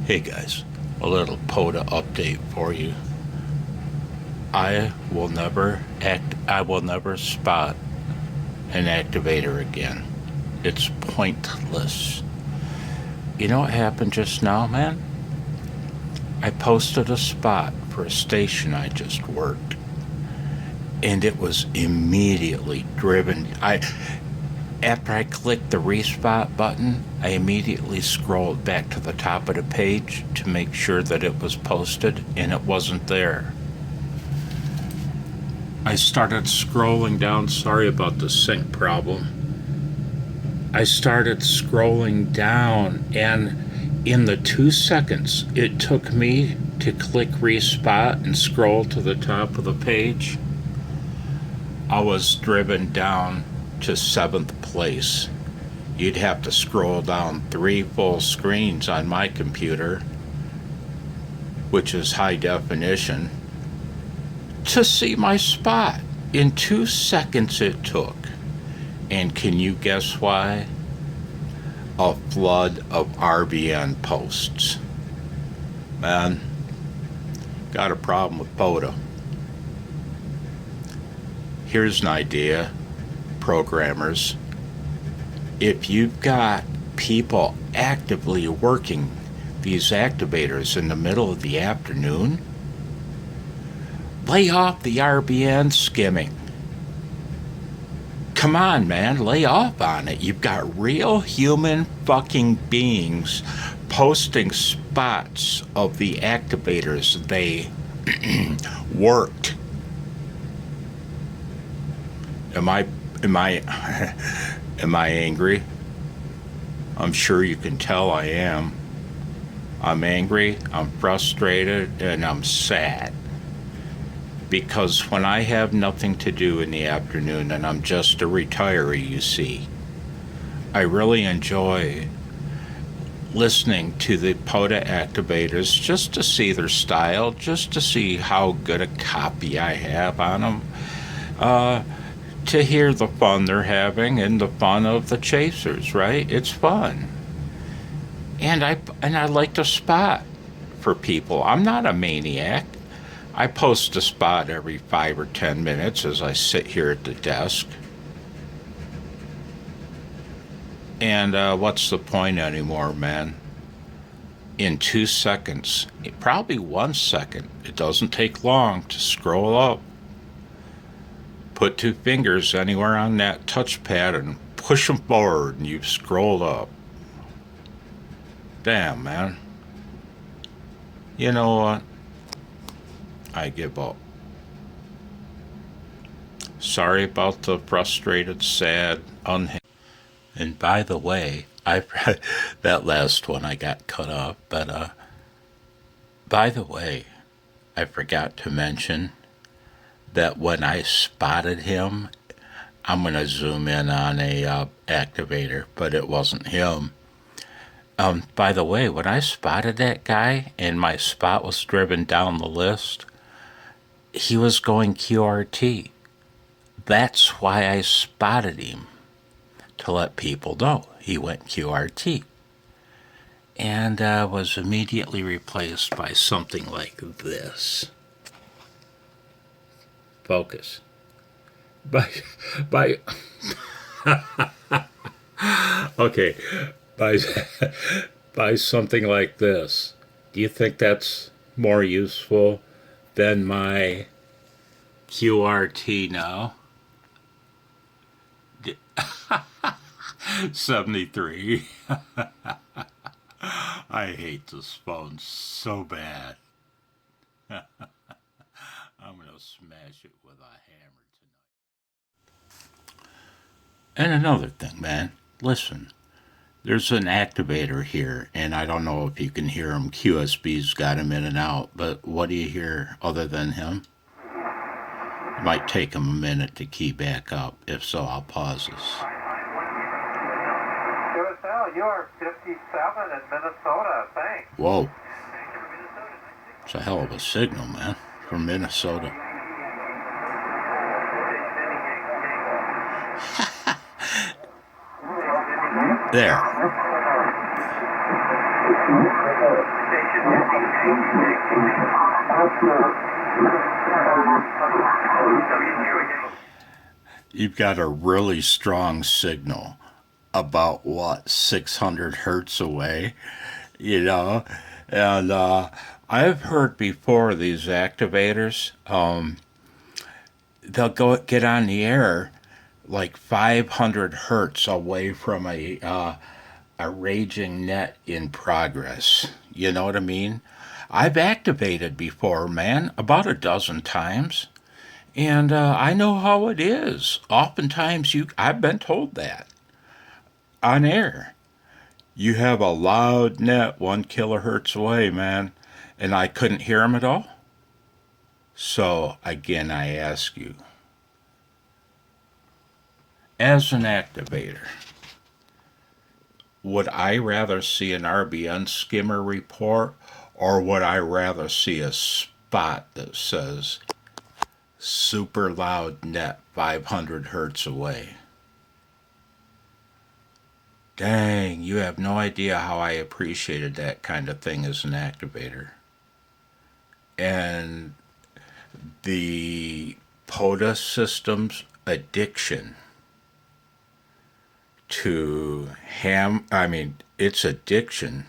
Hey guys, a little POTA update for you. I will never spot an activator again. It's pointless. You know what happened just now, man? I posted a spot for a station I just worked, and it was immediately driven. After I clicked the respot button, I immediately scrolled back to the top of the page to make sure that it was posted, and it wasn't there. I started scrolling down. Sorry about the sync problem. I started scrolling down, and in the 2 seconds it took me to click respot and scroll to the top of the page, I was driven down to 7th place. You'd have to scroll down 3 full screens on my computer, which is high definition, to see my spot. In 2 seconds it took. And can you guess why? A flood of RBN posts. Man, got a problem with POTA. Here's an idea, programmers. If you've got people actively working these activators in the middle of the afternoon, lay off the RBN skimming. Come on, man, lay off on it. You've got real human fucking beings posting spots of the activators they worked. Am I angry? I'm sure you can tell I am. I'm angry, I'm frustrated, and I'm sad. Because when I have nothing to do in the afternoon, and I'm just a retiree, you see, I really enjoy listening to the POTA activators just to see their style, just to see how good a copy I have on them. To hear the fun they're having and the fun of the chasers, right? It's fun. And I like to spot for people. I'm not a maniac. I post a spot every 5 or 10 minutes as I sit here at the desk. And what's the point anymore, man? In 2 seconds, probably 1 second, it doesn't take long to scroll up. Put 2 fingers anywhere on that touchpad and push them forward, and you've scrolled up. Damn, man. You know what? I give up. Sorry about the frustrated, sad, unhappy. And by the way, that last one I got cut off, but by the way, I forgot to mention that when I spotted him, I'm going to zoom in on a activator, but it wasn't him. By the way, when I spotted that guy and my spot was driven down the list, he was going QRT. That's why I spotted him, to let people know he went QRT. And was immediately replaced by something like this. Focus. By okay, by something like this. Do you think that's more useful than my QRT now? 73. I hate this phone so bad. I'm gonna smash it with a hammer tonight. And another thing, man, listen. There's an activator here, and I don't know if you can hear him. QSB's got him in and out, but what do you hear other than him? It might take him a minute to key back up. If so, I'll pause this. You are 57 in Minnesota, thanks. Whoa. It's a hell of a signal, man, from Minnesota. There. You've got a really strong signal about what 600 hertz away, you know, and I've heard before these activators, they'll go get on the air like 500 hertz away from a raging net in progress. You know what I mean? I've activated before, man, about a dozen times. And I know how it is. Oftentimes, I've been told that on air. You have a loud net 1 kilohertz away, man, and I couldn't hear him at all. So again, I ask you, as an activator, would I rather see an RBN skimmer report, or would I rather see a spot that says super loud net 500 hertz away? Dang, you have no idea how I appreciated that kind of thing as an activator. And the POTA system's addiction to its addiction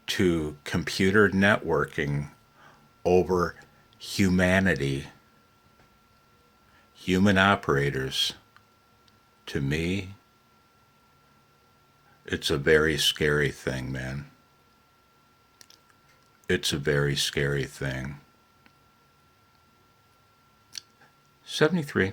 to computer networking over humanity, human operators, to me, it's a very scary thing, man. It's a very scary thing. 73.